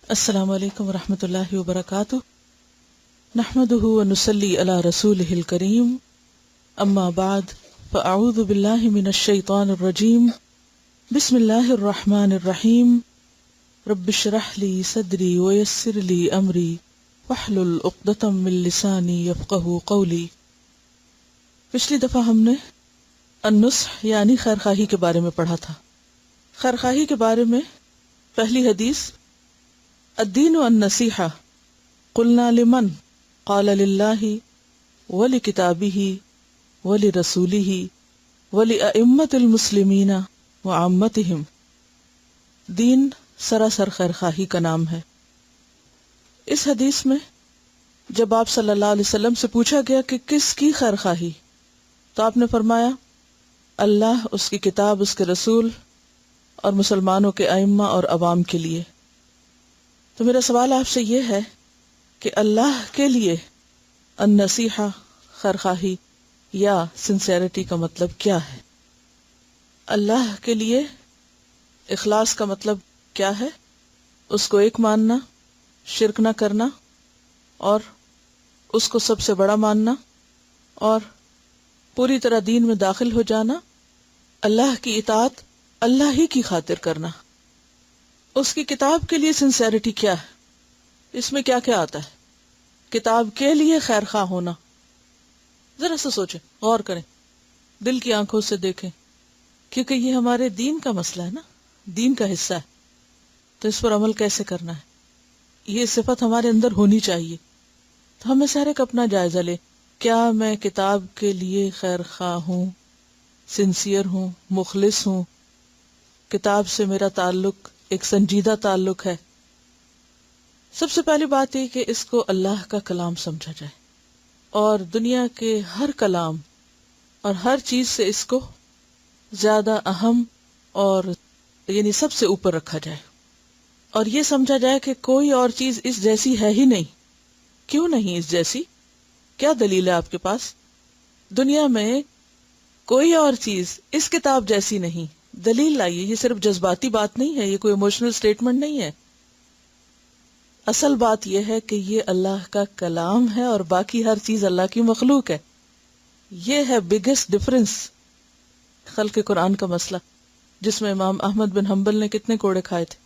السلام علیکم ورحمۃ اللہ وبرکاتہ، نحمده ونصلی علی رسولہ الکریم، اما بعد فاعوذ باللہ من الشیطان الرجیم، بسم اللہ الرحمن الرحیم، رب اشرح لی صدری ویسر لی امری واحلل عقدۃ من لسانی یفقہوا قولی۔ پچھلی دفعہ ہم نے النصح یعنی خیرخواہی کے بارے میں پڑھا تھا۔ خیرخواہی کے بارے میں پہلی حدیث الدین النصیحہ، قلنا لمن قال للہ ولکتابہ ولرسولہ ولأئمۃ المسلمین وعامتہم۔ دین سراسر خیرخواہی کا نام ہے۔ اس حدیث میں جب آپ صلی اللہ علیہ وسلم سے پوچھا گیا کہ کس کی خیرخواہی، تو آپ نے فرمایا اللہ، اس کی کتاب، اس کے رسول اور مسلمانوں کے ائمہ اور عوام کے لیے۔ تو میرا سوال آپ سے یہ ہے کہ اللہ کے لیے النصیحہ خیرخواہی یا سنسیریٹی کا مطلب کیا ہے؟ اللہ کے لیے اخلاص کا مطلب کیا ہے؟ اس کو ایک ماننا، شرک نہ کرنا، اور اس کو سب سے بڑا ماننا، اور پوری طرح دین میں داخل ہو جانا، اللہ کی اطاعت اللہ ہی کی خاطر کرنا۔ اس کی کتاب کے لیے سنسیریٹی کیا ہے؟ اس میں کیا کیا آتا ہے؟ کتاب کے لیے خیرخواہ ہونا، ذرا سا سوچیں، غور کریں، دل کی آنکھوں سے دیکھیں، کیونکہ یہ ہمارے دین کا مسئلہ ہے نا، دین کا حصہ ہے، تو اس پر عمل کیسے کرنا ہے، یہ صفت ہمارے اندر ہونی چاہیے۔ تو ہمیں سارے کا اپنا جائزہ لے، کیا میں کتاب کے لیے خیرخواہ ہوں، سنسیئر ہوں، مخلص ہوں؟ کتاب سے میرا تعلق ایک سنجیدہ تعلق ہے۔ سب سے پہلی بات یہ کہ اس کو اللہ کا کلام سمجھا جائے، اور دنیا کے ہر کلام اور ہر چیز سے اس کو زیادہ اہم اور یعنی سب سے اوپر رکھا جائے، اور یہ سمجھا جائے کہ کوئی اور چیز اس جیسی ہے ہی نہیں۔ کیوں نہیں اس جیسی؟ کیا دلیل ہے آپ کے پاس؟ دنیا میں کوئی اور چیز اس کتاب جیسی نہیں، دلیل لائیے۔ یہ صرف جذباتی بات نہیں ہے، یہ کوئی ایموشنل سٹیٹمنٹ نہیں ہے۔ اصل بات یہ ہے کہ یہ اللہ کا کلام ہے اور باقی ہر چیز اللہ کی مخلوق ہے۔ یہ ہے بگیسٹ ڈفرنس خلق قرآن کا مسئلہ، جس میں امام احمد بن حنبل نے کتنے کوڑے کھائے تھے۔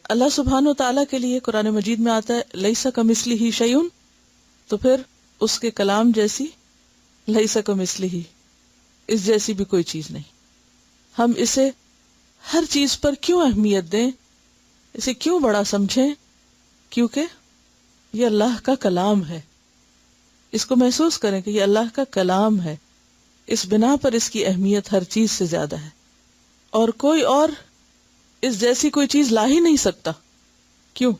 اللہ سبحانہ و تعالیٰ کے لیے قرآن مجید میں آتا ہے لیس کمثلہ شیء، تو پھر اس کے کلام جیسی لیس کمثلہ، اس جیسی بھی کوئی چیز نہیں۔ ہم اسے ہر چیز پر کیوں اہمیت دیں، اسے کیوں بڑا سمجھیں؟ کیونکہ یہ اللہ کا کلام ہے۔ اس کو محسوس کریں کہ یہ اللہ کا کلام ہے، اس بنا پر اس کی اہمیت ہر چیز سے زیادہ ہے، اور کوئی اور اس جیسی کوئی چیز لا ہی نہیں سکتا۔ کیوں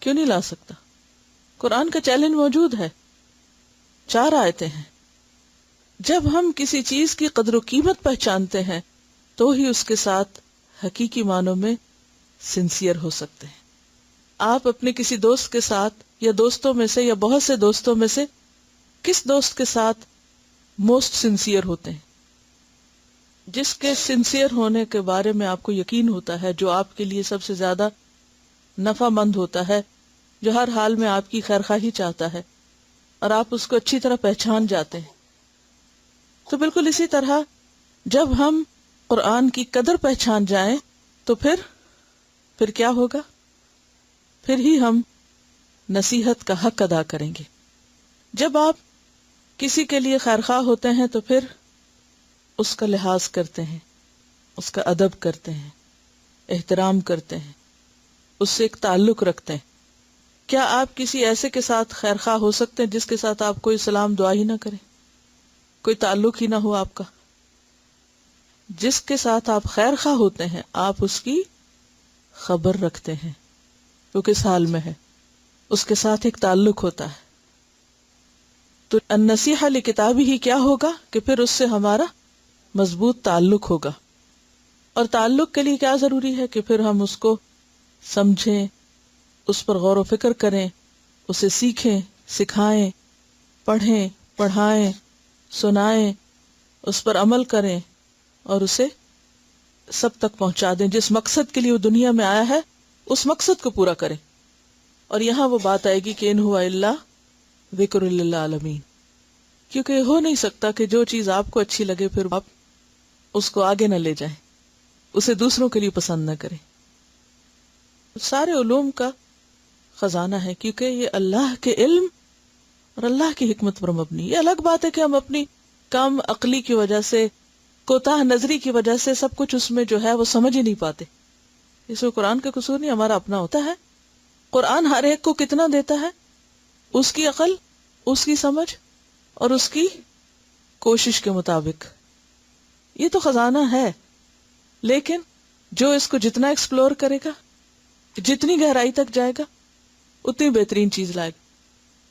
نہیں لا سکتا؟ قرآن کا چیلنج موجود ہے، 4 آیتیں ہیں۔ جب ہم کسی چیز کی قدر و قیمت پہچانتے ہیں تو ہی اس کے ساتھ حقیقی معنوں میں سنسیئر ہو سکتے ہیں۔ آپ اپنے کسی دوست کے ساتھ یا دوستوں میں سے یا بہت سے دوستوں میں سے کس دوست کے ساتھ موسٹ سنسیئر ہوتے ہیں؟ جس کے سنسیئر ہونے کے بارے میں آپ کو یقین ہوتا ہے، جو آپ کے لیے سب سے زیادہ نفع مند ہوتا ہے، جو ہر حال میں آپ کی خیرخواہی چاہتا ہے، اور آپ اس کو اچھی طرح پہچان جاتے ہیں۔ تو بالکل اسی طرح جب ہم قرآن کی قدر پہچان جائیں تو پھر کیا ہوگا؟ پھر ہی ہم نصیحت کا حق ادا کریں گے۔ جب آپ کسی کے لیے خیرخواہ ہوتے ہیں تو پھر اس کا لحاظ کرتے ہیں، اس کا ادب کرتے ہیں، احترام کرتے ہیں، اس سے ایک تعلق رکھتے ہیں۔ کیا آپ کسی ایسے کے ساتھ خیرخواہ ہو سکتے ہیں جس کے ساتھ آپ کوئی سلام دعا ہی نہ کریں، کوئی تعلق ہی نہ ہو آپ کا؟ جس کے ساتھ آپ خیر خواہ ہوتے ہیں آپ اس کی خبر رکھتے ہیں، وہ کس حال میں ہے، اس کے ساتھ ایک تعلق ہوتا ہے۔ تو النصیحہ لکتابہ ہی کیا ہوگا کہ پھر اس سے ہمارا مضبوط تعلق ہوگا، اور تعلق کے لیے کیا ضروری ہے کہ پھر ہم اس کو سمجھیں، اس پر غور و فکر کریں، اسے سیکھیں، سکھائیں، پڑھیں، پڑھائیں، سنائیں، اس پر عمل کریں اور اسے سب تک پہنچا دیں۔ جس مقصد کے لیے وہ دنیا میں آیا ہے اس مقصد کو پورا کریں. اور یہاں وہ بات آئے گی کہ ان ہوا الا ذکر للعالمین، کیونکہ ہو نہیں سکتا کہ جو چیز آپ کو اچھی لگے پھر آپ اس کو آگے نہ لے جائیں، اسے دوسروں کے لیے پسند نہ کریں. سارے علوم کا خزانہ ہے، کیونکہ یہ اللہ کے علم اور اللہ کی حکمت پر مبنی. یہ الگ بات ہے کہ ہم اپنی کم عقلی کی وجہ سے، کوتاہ نظری کی وجہ سے سب کچھ اس میں جو ہے وہ سمجھ ہی نہیں پاتے. اس میں قرآن کا قصور نہیں، ہمارا اپنا ہوتا ہے. قرآن ہر ایک کو کتنا دیتا ہے؟ اس کی عقل، اس کی سمجھ اور اس کی کوشش کے مطابق. یہ تو خزانہ ہے، لیکن جو اس کو جتنا ایکسپلور کرے گا، جتنی گہرائی تک جائے گا، اتنی بہترین چیز لائے گا.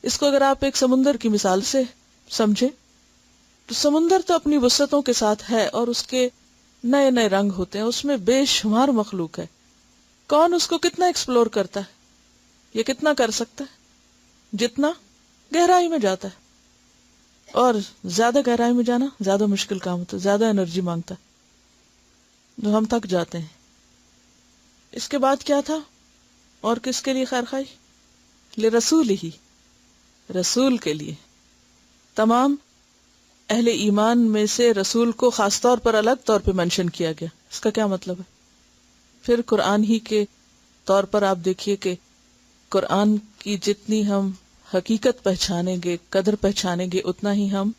اس کو اگر آپ ایک سمندر کی مثال سے سمجھیں تو سمندر تو اپنی وسعتوں کے ساتھ ہے اور اس کے نئے نئے رنگ ہوتے ہیں، اس میں بے شمار مخلوق ہے. کون اس کو کتنا ایکسپلور کرتا ہے؟ یہ کتنا کر سکتا ہے؟ جتنا گہرائی میں جاتا ہے. اور زیادہ گہرائی میں جانا زیادہ مشکل کام ہوتا ہے، زیادہ انرجی مانگتا ہے، جو ہم تک جاتے ہیں. اس کے بعد کیا تھا؟ اور کس کے لیے خیر خواہی؟ لرسول ہی، رسول کے لیے. تمام اہل ایمان میں سے رسول کو خاص طور پر الگ طور پہ منشن کیا گیا. اس کا کیا مطلب ہے؟ پھر قرآن ہی کے طور پر آپ دیکھیے کہ قرآن کی جتنی ہم حقیقت پہچانیں گے، قدر پہچانیں گے، اتنا ہی ہم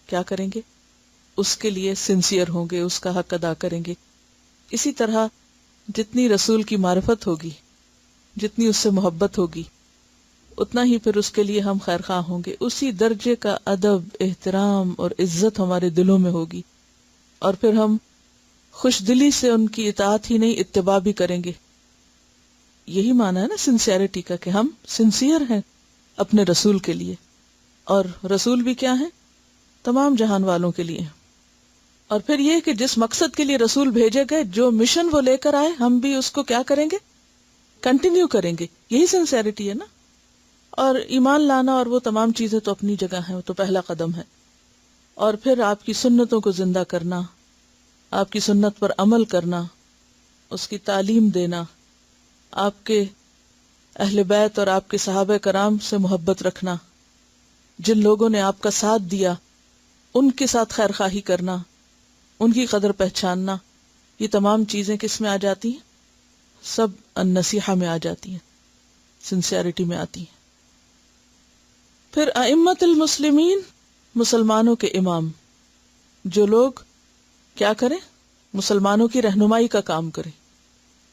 کیا کریں گے؟ اس کے لیے سنسیئر ہوں گے، اس کا حق ادا کریں گے. اسی طرح جتنی رسول کی معرفت ہوگی، جتنی اس سے محبت ہوگی، اتنا ہی پھر اس کے لیے ہم خیر خواہ ہوں گے. اسی درجے کا ادب، احترام اور عزت ہمارے دلوں میں ہوگی، اور پھر ہم خوش دلی سے ان کی اطاعت ہی نہیں، اتباع بھی کریں گے. یہی معنی ہے نا سنسیئرٹی کا، کہ ہم سنسیئر ہیں اپنے رسول کے لیے. اور رسول بھی کیا ہیں؟ تمام جہان والوں کے لیے. اور پھر یہ کہ جس مقصد کے لیے رسول بھیجے گئے، جو مشن وہ لے کر آئے، ہم بھی اس کو کیا کریں گے؟ کنٹینیو کریں گے. یہی سنسیئرٹی ہے نا. اور ایمان لانا اور وہ تمام چیزیں تو اپنی جگہ ہیں، وہ تو پہلا قدم ہے. اور پھر آپ کی سنتوں کو زندہ کرنا، آپ کی سنت پر عمل کرنا، اس کی تعلیم دینا، آپ کے اہل بیت اور آپ کے صحابہ کرام سے محبت رکھنا، جن لوگوں نے آپ کا ساتھ دیا ان کے ساتھ خیر خواہی کرنا، ان کی قدر پہچاننا. یہ تمام چیزیں کس میں آ جاتی ہیں؟ سب النصیحہ میں آ جاتی ہیں، سنسیئرٹی میں آتی ہیں. پھر ائمۃ المسلمین، مسلمانوں کے امام، جو لوگ کیا کریں؟ مسلمانوں کی رہنمائی کا کام کریں،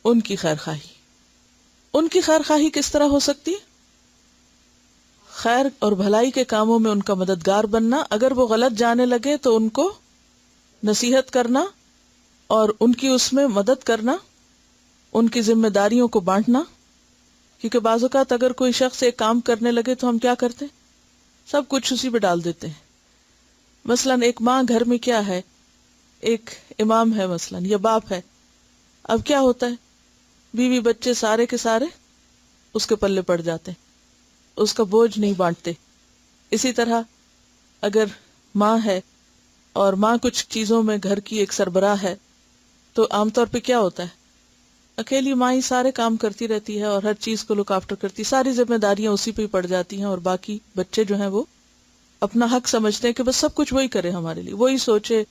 ان کی خیر خواہی. ان کی خیر خواہی کس طرح ہو سکتی؟ خیر اور بھلائی کے کاموں میں ان کا مددگار بننا. اگر وہ غلط جانے لگے تو ان کو نصیحت کرنا اور ان کی اس میں مدد کرنا، ان کی ذمہ داریوں کو بانٹنا. کیونکہ بعض اوقات اگر کوئی شخص ایک کام کرنے لگے تو ہم کیا کرتے ہیں؟ سب کچھ اسی پہ ڈال دیتے ہیں. مثلا ایک ماں گھر میں کیا ہے، ایک امام ہے مثلا، یا باپ ہے. اب کیا ہوتا ہے؟ بیوی بچے سارے کے سارے اس کے پلے پڑ جاتے ہیں، اس کا بوجھ نہیں بانٹتے. اسی طرح اگر ماں ہے اور ماں کچھ چیزوں میں گھر کی ایک سربراہ ہے، تو عام طور پہ کیا ہوتا ہے؟ اکیلی ماں ہی سارے کام کرتی رہتی ہے اور ہر چیز کو لک آفٹر کرتی، ساری ذمہ داریاں اسی پہ ہی پڑ جاتی ہیں. اور باقی بچے جو ہیں وہ اپنا حق سمجھتے ہیں کہ بس سب کچھ وہی کرے ہمارے لیے، وہی سوچے،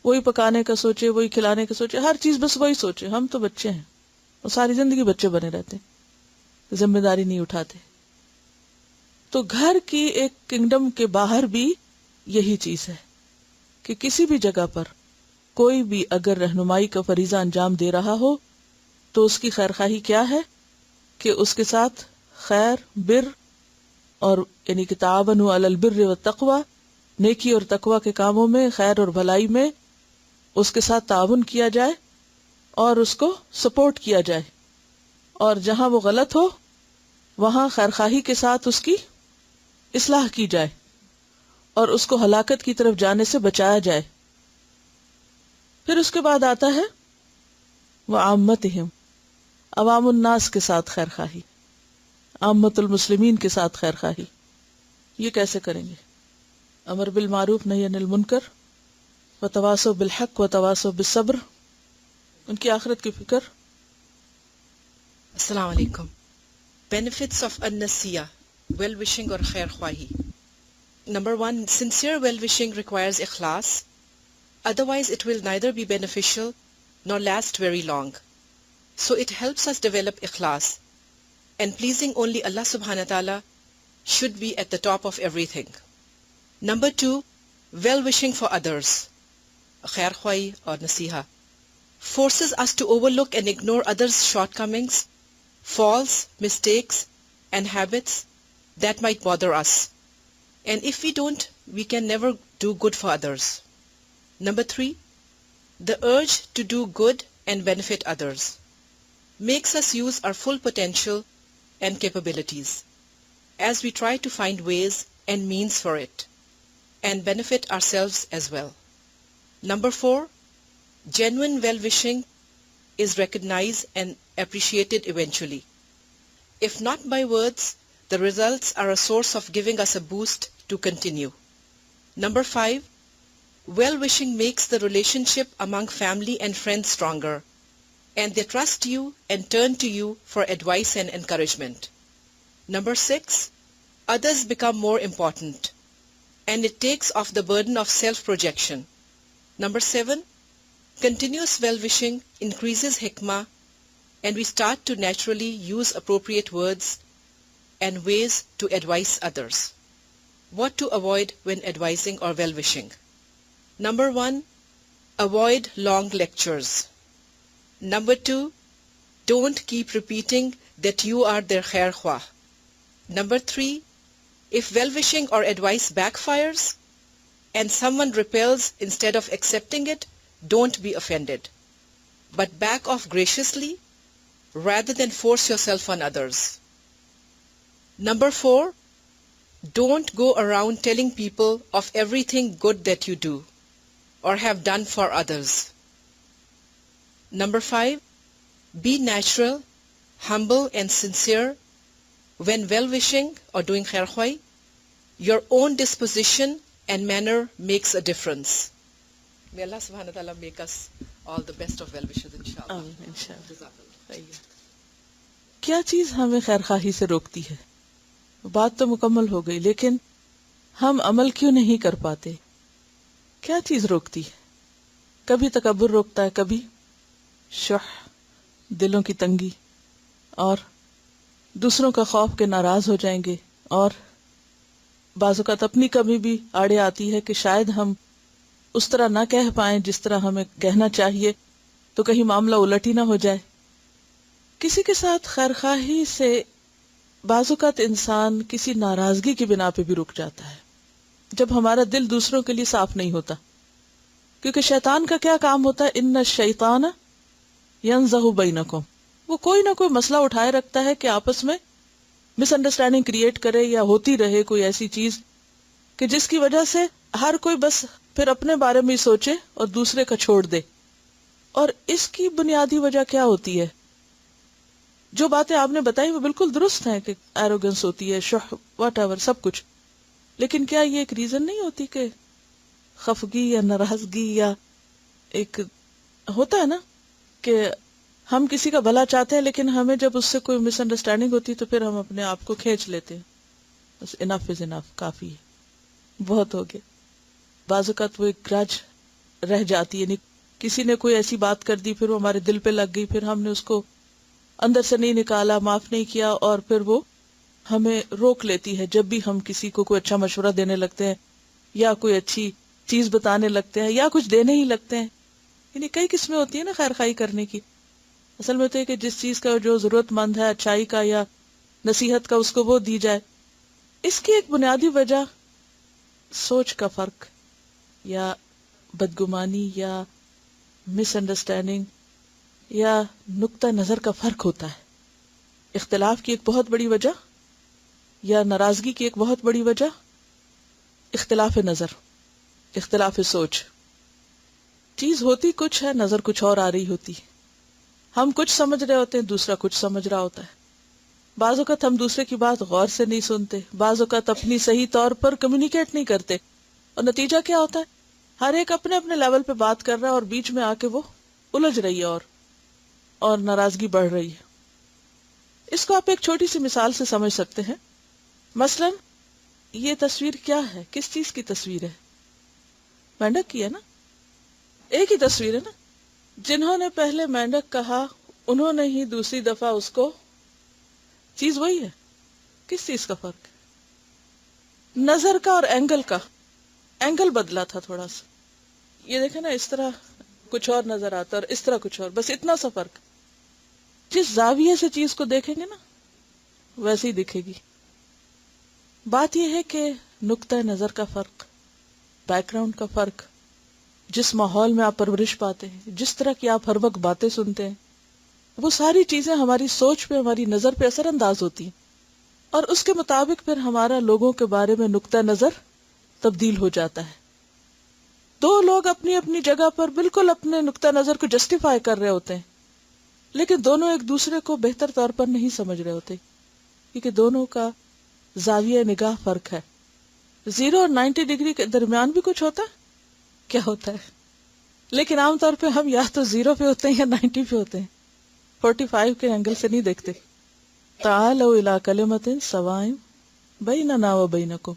وہی پکانے کا سوچے، وہی کھلانے کا سوچے، ہر چیز بس وہی سوچے. ہم تو بچے ہیں اور ساری زندگی بچے بنے رہتے ہیں، ذمہ داری نہیں اٹھاتے. تو گھر کی ایک کنگڈم کے باہر بھی یہی چیز ہے کہ کسی بھی جگہ پر کوئی بھی اگر رہنمائی کا فریضہ انجام دے رہا ہو تو اس کی خیر خواہی کیا ہے کہ اس کے ساتھ خیر، بر، اور یعنی کہ تعاونوا علی البر والتقوی، نیکی اور تقوی کے کاموں میں، خیر اور بھلائی میں اس کے ساتھ تعاون کیا جائے اور اس کو سپورٹ کیا جائے. اور جہاں وہ غلط ہو وہاں خیر خواہی کے ساتھ اس کی اصلاح کی جائے اور اس کو ہلاکت کی طرف جانے سے بچایا جائے. پھر اس کے بعد آتا ہے وعامتہم، عوام الناس کے ساتھ خیر خواہی، عامت المسلمین کے ساتھ خیر خواہی. یہ کیسے کریں گے؟ امر بالمعروف نہی عن المنکر وتواصوا بالحق وتواصوا بالصبر، ان کی آخرت کی فکر. Assalamu alaikum. Benefits of an-nasiya, well-wishing or khair khwahi. Number 1, sincere well-wishing requires ikhlas. Otherwise it will neither be beneficial nor last very long. So it helps us develop ikhlas. And pleasing only Allah subhanahu wa ta'ala should be at the top of everything. Number 2, well-wishing for others, khair khwahi or nasiha, forces us to overlook and ignore others' shortcomings, faults, mistakes, and habits that might bother us. And if we don't, we can never do good for others. Number 3, the urge to do good and benefit others makes us use our full potential and capabilities as we try to find ways and means for it and benefit ourselves as well. Number 4, genuine well-wishing is recognized and appreciated eventually. If not by words, the results are a source of giving us a boost to continue. Number 5, well-wishing makes the relationship among family and friends stronger, and they trust you and turn to you for advice and encouragement. Number 6, others become more important, and it takes off the burden of self-projection. Number 7, continuous well-wishing increases hikmah, and we start to naturally use appropriate words and ways to advise others. What to avoid when advising or well-wishing? Number 1, avoid long lectures. Number 2, don't keep repeating that you are their khair khwah. Number 3, if well-wishing or advice backfires and someone repels instead of accepting it, don't be offended, but back off graciously rather than force yourself on others. Number 4, don't go around telling people of everything good that you do or have done for others. Number 5, be natural, humble and sincere when well-wishing or doing khair khwahi. Your own disposition and manner makes a difference. May Allah subhanahu wa ta'ala make us all the best of well-wishers inshallah. آمین انشاءاللہ. کیا چیز ہمیں خیر خواہی سے روکتی ہے؟ بات تو مکمل ہو گئی، لیکن ہم عمل کیوں نہیں کر پاتے؟ کیا چیز روکتی ہے؟ کبھی تکبر روکتا ہے، کبھی شح، دلوں کی تنگی، اور دوسروں کا خوف کہ ناراض ہو جائیں گے، اور بعض اوقات اپنی کمی بھی آڑے آتی ہے کہ شاید ہم اس طرح نہ کہہ پائیں جس طرح ہمیں کہنا چاہیے، تو کہیں معاملہ الٹ ہی نہ ہو جائے. کسی کے ساتھ خیر خواہی سے بعض اوقات انسان کسی ناراضگی کی بنا پہ بھی رک جاتا ہے، جب ہمارا دل دوسروں کے لیے صاف نہیں ہوتا. کیونکہ شیطان کا کیا کام ہوتا ہے؟ ان الشیطان ینزغ بینکم، وہ کوئی نہ کوئی مسئلہ اٹھائے رکھتا ہے کہ آپس میں مس انڈرسٹینڈنگ کریٹ کرے یا ہوتی رہے کوئی ایسی چیز کہ جس کی وجہ سے ہر کوئی بس پھر اپنے بارے میں ہی سوچے اور دوسرے کا چھوڑ دے. اور اس کی بنیادی وجہ کیا ہوتی ہے؟ جو باتیں آپ نے بتائی وہ بالکل درست ہیں کہ ایروگنس ہوتی ہے، شح، واٹ ایور، سب کچھ، لیکن کیا یہ ایک ریزن نہیں ہوتی کہ خفگی یا ناراضگی یا ایک ہوتا ہے نا کہ ہم کسی کا بھلا چاہتے ہیں لیکن ہمیں جب اس سے کوئی مس انڈرسٹینڈنگ ہوتی ہے تو پھر ہم اپنے آپ کو کھینچ لیتے ہیں، بس انف از انف، کافی ہے، بہت ہو گیا. بعض اوقات وہ ایک گرج رہ جاتی ہے، یعنی کسی نے کوئی ایسی بات کر دی، پھر وہ ہمارے دل پہ لگ گئی، پھر ہم نے اس کو اندر سے نہیں نکالا، معاف نہیں کیا، اور پھر وہ ہمیں روک لیتی ہے. جب بھی ہم کسی کو کوئی اچھا مشورہ دینے لگتے ہیں یا کوئی اچھی چیز بتانے لگتے ہیں یا کچھ دینے ہی لگتے ہیں، یعنی کئی قسمیں ہوتی ہیں نا خیر خواہی کرنے کی. اصل میں تو ہے کہ جس چیز کا جو ضرورت مند ہے، اچھائی کا یا نصیحت کا، اس کو وہ دی جائے. اس کی ایک بنیادی وجہ سوچ کا فرق یا بدگمانی یا مس انڈرسٹینڈنگ یا نقطہ نظر کا فرق ہوتا ہے. اختلاف کی ایک بہت بڑی وجہ یا ناراضگی کی ایک بہت بڑی وجہ اختلاف نظر، اختلاف سوچ. چیز ہوتی کچھ ہے، نظر کچھ اور آ رہی ہوتی. ہم کچھ سمجھ رہے ہوتے ہیں، دوسرا کچھ سمجھ رہا ہوتا ہے. بعض اوقات ہم دوسرے کی بات غور سے نہیں سنتے، بعض اوقات اپنی صحیح طور پر کمیونیکیٹ نہیں کرتے، اور نتیجہ کیا ہوتا ہے؟ ہر ایک اپنے اپنے لیول پہ بات کر رہا ہے اور بیچ میں آ کے وہ الجھ رہی ہے اور ناراضگی بڑھ رہی ہے. اس کو آپ ایک چھوٹی سی مثال سے سمجھ سکتے ہیں. مثلا یہ تصویر کیا ہے؟ کس چیز کی تصویر ہے؟ مینڈک کی ہے نا. ایک ہی تصویر ہے نا. جنہوں نے پہلے مینڈک کہا انہوں نے ہی دوسری دفعہ اس کو، چیز وہی ہے. کس چیز کا فرق ہے؟ نظر کا اور اینگل کا. اینگل بدلا تھا تھوڑا سا. یہ دیکھیں نا، اس طرح کچھ اور نظر آتا اور اس طرح کچھ اور، بس اتنا سا فرق. جس زاویے سے چیز کو دیکھیں گے نا ویسے ہی دکھے گی. بات یہ ہے کہ نقطہ نظر کا فرق، بیک گراؤنڈ کا فرق، جس ماحول میں آپ پرورش پاتے ہیں، جس طرح کی آپ ہر وقت باتیں سنتے ہیں، وہ ساری چیزیں ہماری سوچ پہ، ہماری نظر پہ اثر انداز ہوتی ہیں، اور اس کے مطابق پھر ہمارا لوگوں کے بارے میں نقطہ نظر تبدیل ہو جاتا ہے. دو لوگ اپنی اپنی جگہ پر بالکل اپنے نقطہ نظر کو جسٹیفائی کر رہے ہوتے ہیں، لیکن دونوں ایک دوسرے کو بہتر طور پر نہیں سمجھ رہے ہوتے، کیونکہ دونوں کا زاویہ نگاہ فرق ہے. 0 اور 90 ڈگری کے درمیان بھی کچھ ہوتا ہے. کیا ہوتا ہے؟ لیکن عام طور پہ ہم یا تو 0 پہ ہوتے ہیں یا 90 پہ ہوتے ہیں. 45 کے اینگل سے نہیں دیکھتے. تعالوا الی کلمۃ سواء بیننا و بینکم.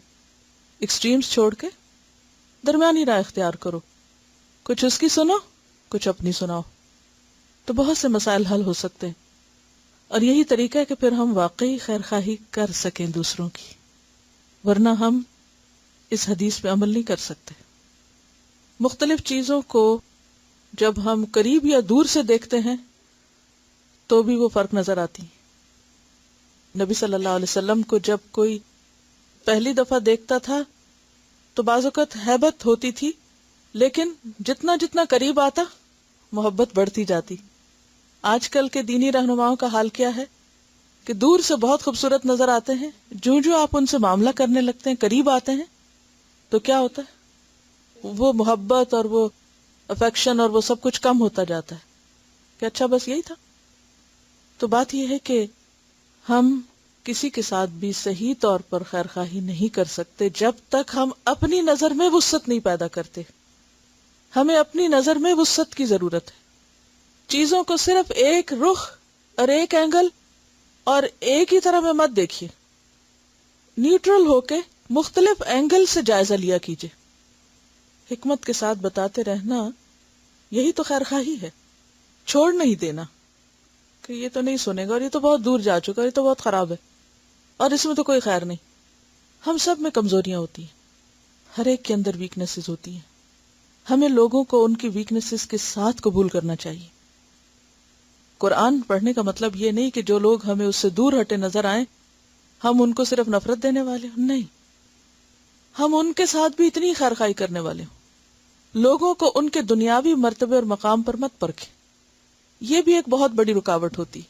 ایکسٹریمز چھوڑ کے درمیانی راہ اختیار کرو. کچھ اس کی سنو، کچھ اپنی سناؤ، تو بہت سے مسائل حل ہو سکتے ہیں. اور یہی طریقہ ہے کہ پھر ہم واقعی خیرخواہی کر سکیں دوسروں کی، ورنہ ہم اس حدیث پہ عمل نہیں کر سکتے. مختلف چیزوں کو جب ہم قریب یا دور سے دیکھتے ہیں تو بھی وہ فرق نظر آتی ہیں. نبی صلی اللہ علیہ وسلم کو جب کوئی پہلی دفعہ دیکھتا تھا تو بعض اوقات ہیبت ہوتی تھی، لیکن جتنا جتنا قریب آتا محبت بڑھتی جاتی. آج کل کے دینی رہنماؤں کا حال کیا ہے کہ دور سے بہت خوبصورت نظر آتے ہیں، جو آپ ان سے معاملہ کرنے لگتے ہیں، قریب آتے ہیں، تو کیا ہوتا ہے؟ وہ محبت اور وہ افیکشن اور وہ سب کچھ کم ہوتا جاتا ہے کہ اچھا بس یہی تھا. تو بات یہ ہے کہ ہم کسی کے ساتھ بھی صحیح طور پر خیرخواہی نہیں کر سکتے جب تک ہم اپنی نظر میں وسعت نہیں پیدا کرتے. ہمیں اپنی نظر میں وسعت کی ضرورت ہے. چیزوں کو صرف ایک رخ اور ایک اینگل اور ایک ہی طرح میں مت دیکھیے. نیوٹرل ہو کے مختلف اینگل سے جائزہ لیا کیجیے. حکمت کے ساتھ بتاتے رہنا، یہی تو خیرخواہی ہے. چھوڑ نہیں دینا کہ یہ تو نہیں سنے گا، اور یہ تو بہت دور جا چکا، یہ تو بہت خراب ہے، اور اس میں تو کوئی خیر نہیں. ہم سب میں کمزوریاں ہوتی ہیں، ہر ایک کے اندر ویکنیسز ہوتی ہیں. ہمیں لوگوں کو ان کی ویکنیسز کے ساتھ قبول کرنا چاہیے. قرآن پڑھنے کا مطلب یہ نہیں کہ جو لوگ ہمیں اس سے دور ہٹے نظر آئیں ہم ان کو صرف نفرت دینے والے ہوں. نہیں، ہم ان کے ساتھ بھی اتنی خیرخواہی کرنے والے ہوں. لوگوں کو ان کے دنیاوی مرتبے اور مقام پر مت پرکھیں. یہ بھی ایک بہت بڑی رکاوٹ ہوتی.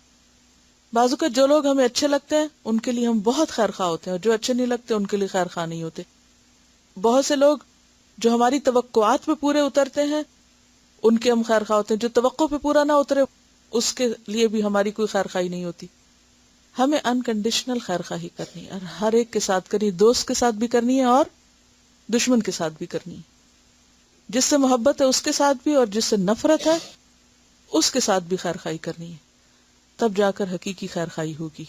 بعض اوقات جو لوگ ہمیں اچھے لگتے ہیں ان کے لیے ہم بہت خیرخواہ ہوتے ہیں، اور جو اچھے نہیں لگتے ان کے لیے خیرخواہ نہیں ہوتے. بہت سے لوگ جو ہماری توقعات پہ پورے اترتے ہیں ان کے ہم خیرخواہ ہوتے ہیں، جو توقع پہ پورا نہ اترے اس کے لیے بھی ہماری کوئی خیرخواہی نہیں ہوتی. ہمیں انکنڈیشنل خیرخواہی کرنی ہے، اور ہر ایک کے ساتھ کرنی، دوست کے ساتھ بھی کرنی ہے اور دشمن کے ساتھ بھی کرنی ہے. جس سے محبت ہے اس کے ساتھ بھی، اور جس سے نفرت ہے اس کے ساتھ بھی خیرخواہی کرنی ہے. تب جا کر حقیقی خیرخواہی ہوگی.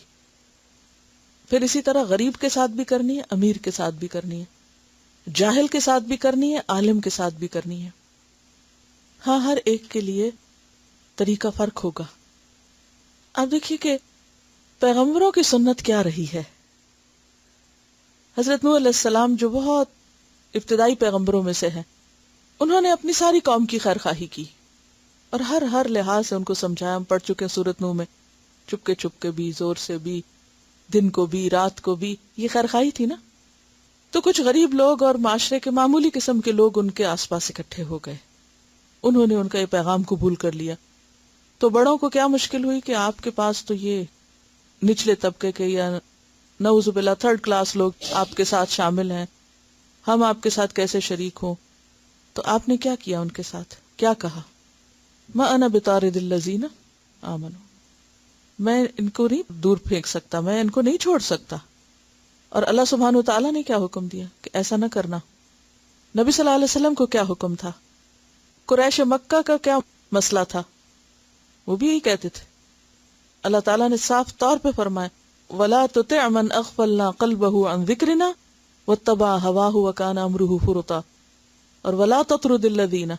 پھر اسی طرح غریب کے ساتھ بھی کرنی ہے، امیر کے ساتھ بھی کرنی ہے، جاہل کے ساتھ بھی کرنی ہے، عالم کے ساتھ بھی کرنی ہے. ہاں، ہر ایک کے لیے طریقہ فرق ہوگا. اب دیکھیے کہ پیغمبروں کی سنت کیا رہی ہے. حضرت نوح علیہ السلام جو بہت ابتدائی پیغمبروں میں سے ہیں، انہوں نے اپنی ساری قوم کی خیرخواہی کی اور ہر لحاظ سے ان کو سمجھایا. ہم پڑھ چکے ہیں سورۃ نوح میں، چپ کے بھی، زور سے بھی، دن کو بھی، رات کو بھی. یہ خیرخواہی تھی نا. تو کچھ غریب لوگ اور معاشرے کے معمولی قسم کے لوگ ان کے آس پاس اکٹھے ہو گئے. انہوں نے ان کا یہ پیغام قبول کر لیا. تو بڑوں کو کیا مشکل ہوئی کہ آپ کے پاس تو یہ نچلے طبقے کے یا نعوذ باللہ 3rd کلاس لوگ آپ کے ساتھ شامل ہیں، ہم آپ کے ساتھ کیسے شریک ہوں. تو آپ نے کیا کیا ان کے ساتھ؟ کیا کہا؟ ما انا بطارد الذین آمنوا، میں ان کو نہیں دور پھینک سکتا، میں ان کو نہیں چھوڑ سکتا. اور اللہ سبحانہ وتعالیٰ نے کیا حکم دیا کہ ایسا نہ کرنا. نبی صلی اللہ علیہ وسلم کو کیا حکم تھا؟ قریش مکہ کا کیا مسئلہ تھا؟ وہ بھی یہی کہتے تھے. اللہ تعالیٰ نے صاف طور پہ فرمایا وَلَا تُطِعْ مَنْ أَغْفَلْنَا قَلْبَهُ عَنْ ذِكْرِنَا وَاتَّبَعَ هَوَاهُ وَكَانَ أَمْرُهُ فُرُطًا، اور وَلَا تَطْرُدِ الَّذِينَ،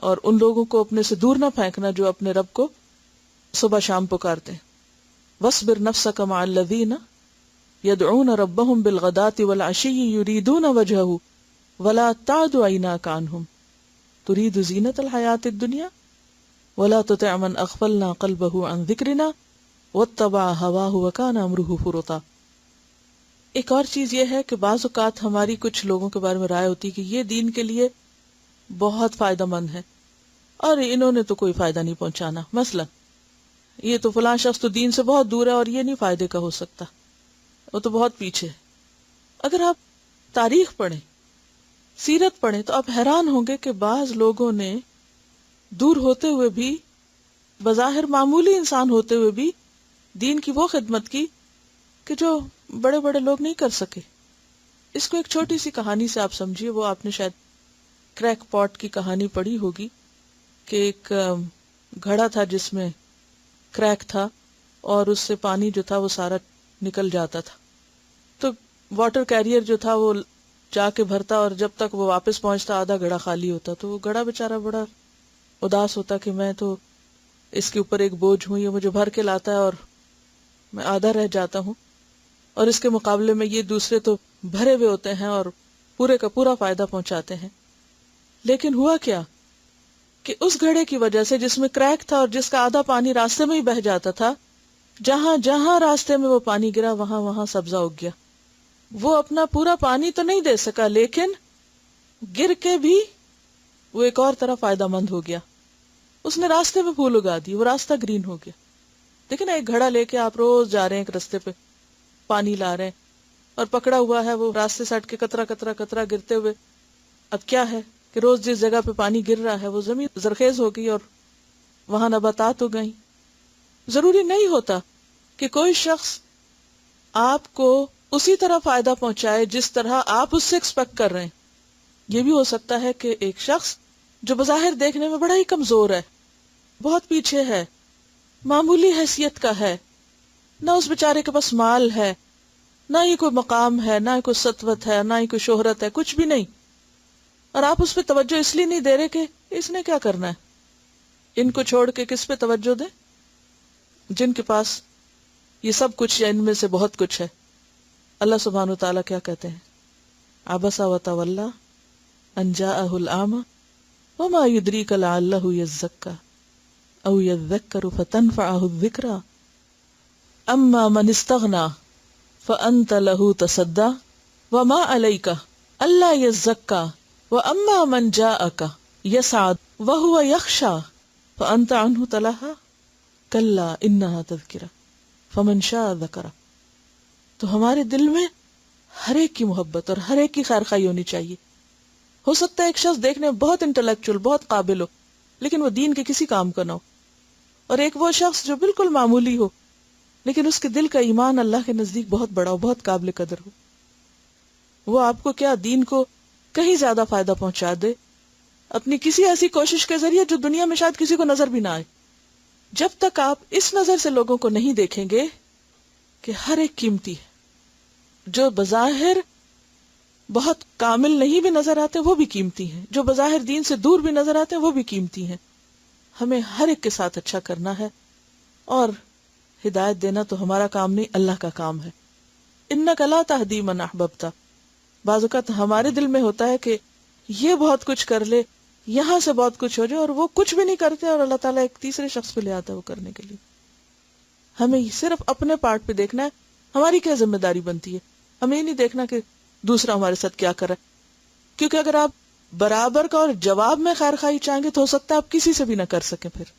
اور ان لوگوں کو اپنے سے دور نہ پھینکنا جو اپنے رب کو صبح شام پکارتے ہیں. وَاصْبِرْ نَفْسَكَ مَعَ الَّذِينَ يَدْعُونَ رَبَّهُمْ بِالْغَدَاةِ وَالْعَشِيِّ يُرِيدُونَ وَجْهَهُ وَلَا تَعْدُ عَيْنَاكَ عَنْهُمْ تُرِيدُ زِينَةَ الْحَيَاةِ الدُّنْيَا وَلَا تُطِعْ مَنْ أَغْفَلْنَا قَلْبَهُ عَنْ ذِكْرِنَا وَاتَّبَعَ هَوَاهُ وَكَانَ أَمْرُهُ فُرُطًا. ایک اور چیز یہ ہے کہ بعض اوقات ہماری کچھ لوگوں کے بارے میں رائے ہوتی کہ یہ دین کے لیے بہت فائدہ مند ہے اور انہوں نے تو کوئی فائدہ نہیں پہنچانا، مثلا یہ تو فلاں شخص تو دین سے بہت دور ہے اور یہ نہیں فائدے کا ہو سکتا، وہ تو بہت پیچھے ہے. اگر آپ تاریخ پڑھیں، سیرت پڑھیں، تو آپ حیران ہوں گے کہ بعض لوگوں نے دور ہوتے ہوئے بھی، بظاہر معمولی انسان ہوتے ہوئے بھی دین کی وہ خدمت کی کہ جو بڑے بڑے لوگ نہیں کر سکے. اس کو ایک چھوٹی سی کہانی سے آپ سمجھیے. وہ آپ نے شاید کریک پاٹ کی کہانی پڑھی ہوگی کہ ایک گھڑا تھا جس میں کریک تھا اور اس سے پانی جو تھا وہ سارا نکل جاتا تھا. تو واٹر کیریئر جو تھا وہ جا کے بھرتا اور جب تک وہ واپس پہنچتا آدھا گھڑا خالی ہوتا. تو وہ گھڑا بیچارہ بڑا اداس ہوتا کہ میں تو اس کے اوپر ایک بوجھ ہوں، یہ مجھے بھر کے لاتا ہے اور میں آدھا رہ جاتا ہوں، اور اس کے مقابلے میں یہ دوسرے تو بھرے ہوئے ہوتے ہیں اور پورے کا پورا فائدہ پہنچاتے ہیں. لیکن ہوا کیا کہ اس گھڑے کی وجہ سے جس میں کریک تھا اور جس کا آدھا پانی راستے میں ہی بہ جاتا تھا، جہاں جہاں راستے میں وہ پانی گرا وہاں وہاں سبزہ اگ گیا. وہ اپنا پورا پانی تو نہیں دے سکا لیکن گر کے بھی وہ ایک اور طرح فائدہ مند ہو گیا. اس نے راستے پہ پھول اگا دی، وہ راستہ گرین ہو گیا. لیکن ایک گھڑا لے کے آپ روز جا رہے ہیں ایک راستے پہ، پانی لا رہے ہیں اور پکڑا ہوا ہے وہ راستے سے ہٹ کے قطرہ قطرہ قطرہ گرتے ہوئے. اب کیا ہے کہ روز جس جگہ پہ پانی گر رہا ہے وہ زمین زرخیز ہو گئی اور وہاں نباتات ہو گئی. ضروری نہیں ہوتا کہ کوئی شخص آپ کو اسی طرح فائدہ پہنچائے جس طرح آپ اس سے ایکسپیکٹ کر رہے ہیں. یہ بھی ہو سکتا ہے کہ ایک شخص جو بظاہر دیکھنے میں بڑا ہی کمزور ہے، بہت پیچھے ہے، معمولی حیثیت کا ہے، نہ اس بیچارے کے پاس مال ہے، نہ ہی کوئی مقام ہے، نہ ہی کوئی سطوت ہے، نہ ہی کوئی شہرت ہے، کچھ بھی نہیں، اور آپ اس پہ توجہ اس لیے نہیں دے رہے کہ اس نے کیا کرنا ہے. ان کو چھوڑ کے کس پہ توجہ دیں جن کے پاس یہ سب کچھ یا ان میں سے بہت کچھ ہے. اللہ سبحانہ وتعالیٰ کیا کہتے ہیں؟ عبس وتولی ان جاءہ الاعمی وما يدریک لعلہ یزکی او یذکر فتنفعہ الذکری اما من استغنی فانت لہ تصدی وما علیک الا یزکی واما من جاءک یسعی وہو یخشی فانت عنہ تلہی کلا انہا تذکرہ فمن شاء ذکرہ. تو ہمارے دل میں ہر ایک کی محبت اور ہر ایک کی خیر خواہی ہونی چاہیے. ہو سکتا ہے ایک شخص دیکھنے میں بہت انٹلیکچوئل، بہت قابل ہو، لیکن وہ دین کے کسی کام کا نہ ہو، اور ایک وہ شخص جو بالکل معمولی ہو لیکن اس کے دل کا ایمان اللہ کے نزدیک بہت بڑا ہو، بہت قابل قدر ہو. وہ آپ کو کیا دین کو کہیں زیادہ فائدہ پہنچا دے اپنی کسی ایسی کوشش کے ذریعے جو دنیا میں شاید کسی کو نظر بھی نہ آئے. جب تک آپ اس نظر سے لوگوں کو نہیں دیکھیں گے کہ ہر ایک قیمتی ہے، جو بظاہر بہت کامل نہیں بھی نظر آتے وہ بھی قیمتی ہیں، جو بظاہر دین سے دور بھی نظر آتے ہیں وہ بھی قیمتی ہیں. ہمیں ہر ایک کے ساتھ اچھا کرنا ہے، اور ہدایت دینا تو ہمارا کام نہیں، اللہ کا کام ہے. انک لا تہدی من احببت. بعض اوقات ہمارے دل میں ہوتا ہے کہ یہ بہت کچھ کر لے، یہاں سے بہت کچھ ہو جائے، اور وہ کچھ بھی نہیں کرتے اور اللہ تعالیٰ ایک تیسرے شخص کو لے آتا ہے وہ کرنے کے لیے. ہمیں صرف اپنے پارٹ پہ دیکھنا ہے، ہماری کیا ذمہ داری بنتی ہے. ہمیں نہیں دیکھنا کہ دوسرا ہمارے ساتھ کیا کر رہا ہے، کیونکہ اگر آپ برابر کا اور جواب میں خیر خواہی چاہیں گے تو ہو سکتا ہے آپ کسی سے بھی نہ کر سکیں. پھر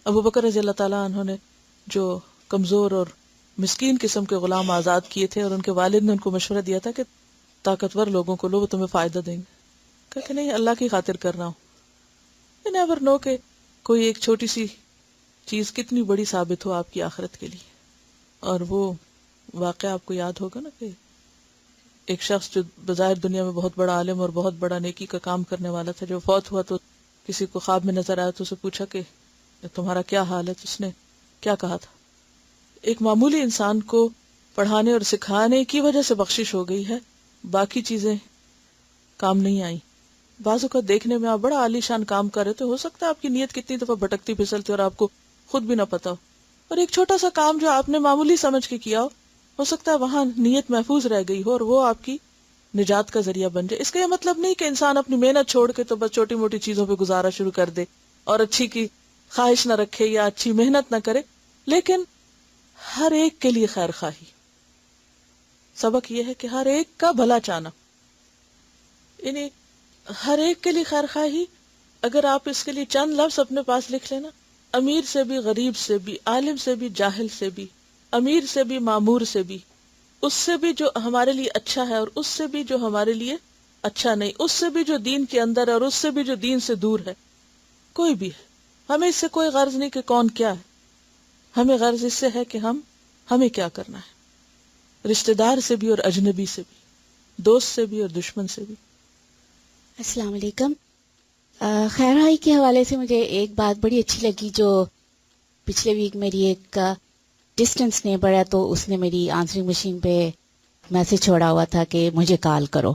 ابو بکر رضی اللہ تعالیٰ عنہ نے جو کمزور اور مسکین قسم کے غلام آزاد کیے تھے اور ان کے والد نے ان کو مشورہ دیا تھا کہ طاقتور لوگوں کو لو، وہ تمہیں فائدہ دیں گے، کہ نہیں اللہ کی خاطر کر رہا ہوں. You never know کہ کوئی ایک چھوٹی سی چیز کتنی بڑی ثابت ہو آپ کی آخرت کے لیے. اور وہ واقعہ آپ کو یاد ہوگا نا کہ ایک شخص جو بظاہر دنیا میں بہت بڑا عالم اور بہت بڑا نیکی کا کام کرنے والا تھا، جو فوت ہوا تو کسی کو خواب میں نظر آیا تو اسے پوچھا کہ تمہارا کیا حال ہے؟ تو اس نے کیا کہا تھا؟ ایک معمولی انسان کو پڑھانے اور سکھانے کی وجہ سے بخشش ہو گئی ہے، باقی چیزیں کام نہیں آئیں. بعض اوقات دیکھنے میں آپ بڑا عالی شان کام کر رہے تو ہو سکتا ہے آپ کی نیت کتنی دفعہ بھٹکتی پھسلتی اور آپ کو خود بھی نہ پتا ہو، اور ایک چھوٹا سا کام جو آپ نے معمولی سمجھ کے کیا ہو سکتا ہے وہاں نیت محفوظ رہ گئی ہو اور وہ آپ کی نجات کا ذریعہ بن جائے. اس کا یہ مطلب نہیں کہ انسان اپنی محنت چھوڑ کے تو بس چھوٹی موٹی چیزوں پہ گزارا شروع کر دے اور اچھی کی خواہش نہ رکھے یا اچھی محنت نہ کرے، لیکن ہر ایک کے لیے خیر خواہی. سبق یہ ہے کہ ہر ایک کا بھلا چاہنا، یعنی ہر ایک کے لیے خیر خواہی. اگر آپ اس کے لیے چند لفظ اپنے پاس لکھ لینا، امیر سے بھی، غریب سے بھی، عالم سے بھی، جاہل سے بھی، امیر سے بھی، معمور سے بھی، اس سے بھی جو ہمارے لیے اچھا ہے اور اس سے بھی جو ہمارے لیے اچھا نہیں، اس سے بھی جو دین کے اندر ہے اور اس سے بھی جو دین سے دور ہے، کوئی بھی ہے. ہمیں اس سے کوئی غرض نہیں کہ کون کیا ہے، ہمیں غرض اس سے ہے کہ ہمیں کیا کرنا ہے، رشتہ دار سے بھی اور اجنبی سے بھی، دوست سے بھی اور دشمن سے بھی. السلام علیکم. خیر خواہی کے حوالے سے مجھے ایک بات بڑی اچھی لگی، جو پچھلے ویک میری ایک ڈسٹنس نیبر ہے، تو اس نے میری آنسرنگ مشین پہ میسج چھوڑا ہوا تھا کہ مجھے کال کرو.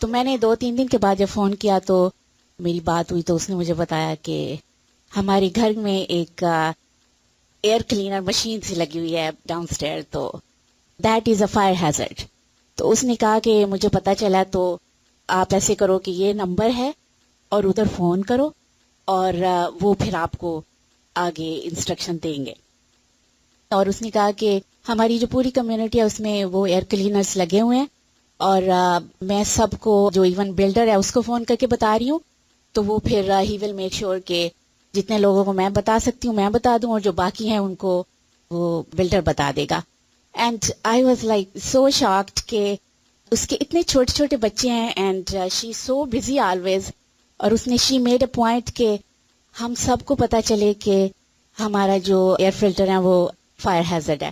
تو میں نے 2-3 دن کے بعد جب فون کیا تو میری بات ہوئی، تو اس نے مجھے بتایا کہ ہمارے گھر میں ایک ایئر کلینر مشین سی لگی ہوئی ہے ڈاؤن اسٹیئر، تو that is a fire hazard. تو اس نے کہا کہ مجھے پتا چلا، تو آپ ایسے کرو کہ یہ نمبر ہے اور ادھر فون کرو اور وہ پھر آپ کو آگے انسٹرکشن دیں گے. اور اس نے کہا کہ ہماری جو پوری کمیونٹی ہے اس میں وہ ایئر کلینرز لگے ہوئے ہیں، اور میں سب کو، جو ایون بلڈر ہے اس کو فون کر کے بتا رہی ہوں، تو وہ پھر ہی ول میک شیور کہ جتنے لوگوں کو میں بتا سکتی ہوں میں بتا دوں، اور جو باقی ہیں ان کو وہ بلڈر بتا دے گا. And I was like so shocked کہ اس کے اتنے چھوٹے چھوٹے بچے ہیں، and she so busy always. اور اس نے شی میڈ اے پوائنٹ کہ ہم سب کو پتا چلے کہ ہمارا جو ایئر فلٹر ہے وہ فائر ہیزرڈ ہے.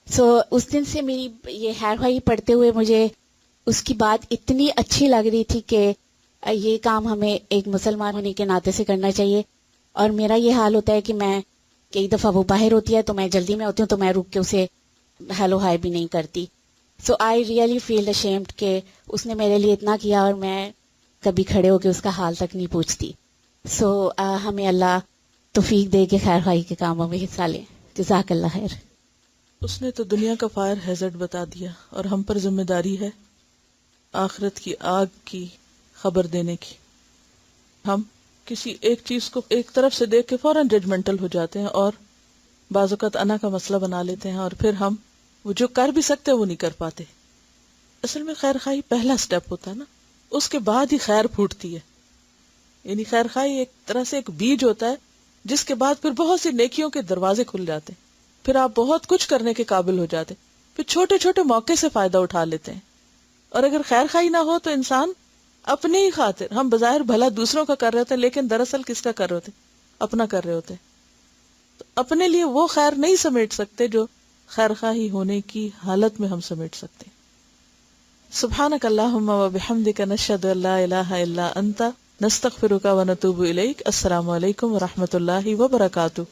سو اس دن سے میری یہ خیر خواہی پڑھتے ہوئے مجھے اس کی بات اتنی اچھی لگ رہی تھی کہ یہ کام ہمیں ایک مسلمان ہونے کے ناطے سے کرنا چاہیے. اور میرا یہ حال ہوتا ہے کہ میں کئی دفعہ وہ باہر ہوتی ہے تو میں جلدی میں ہوتی ہوں، تو میں رک کے اسے ہیلو ہائی بھی نہیں کرتی. سو آئی ریئلی فیل ashamed کہ اس نے میرے لیے اتنا کیا اور میں کبھی کھڑے ہو کے اس کا حال تک نہیں پوچھتی. سو ہمیں اللہ توفیق دے کے خیر خواہی کے کاموں میں حصہ لیں. جزاک اللہ خیر. اس نے تو دنیا کا فائر ہیزرڈ بتا دیا، اور ہم پر ذمہ داری ہے آخرت کی آگ کی خبر دینے کی. ہم کسی ایک چیز کو ایک طرف سے دیکھ کے فوراً ججمنٹل ہو جاتے ہیں اور بعض اوقات انا کا مسئلہ بنا لیتے ہیں، اور پھر ہم وہ جو کر بھی سکتے وہ نہیں کر پاتے. اصل میں خیر خواہی پہلا سٹیپ ہوتا ہے نا، اس کے بعد ہی خیر پھوٹتی ہے. یعنی خیر خواہی ایک طرح سے ایک بیج ہوتا ہے جس کے بعد پھر بہت سی نیکیوں کے دروازے کھل جاتے ہیں، پھر آپ بہت کچھ کرنے کے قابل ہو جاتے ہیں، پھر چھوٹے چھوٹے موقع سے فائدہ اٹھا لیتے ہیں. اور اگر خیر خواہی نہ ہو تو انسان اپنے ہی خاطر، ہم بظاہر بھلا دوسروں کا کر رہے ہوتے ہیں لیکن دراصل کس کا کر رہے ہوتے ہیں؟ اپنا کر رہے ہوتے ہیں. تو اپنے لیے وہ خیر نہیں سمیٹ سکتے جو خیر خواہی ہونے کی حالت میں ہم سمیٹ سکتے ہیں. سبحانک اللہم و بحمدک نشہد ان لا الہ الا انت نستغفرک و نتوب الیک. السلام علیکم و رحمۃ اللہ وبرکاتہ.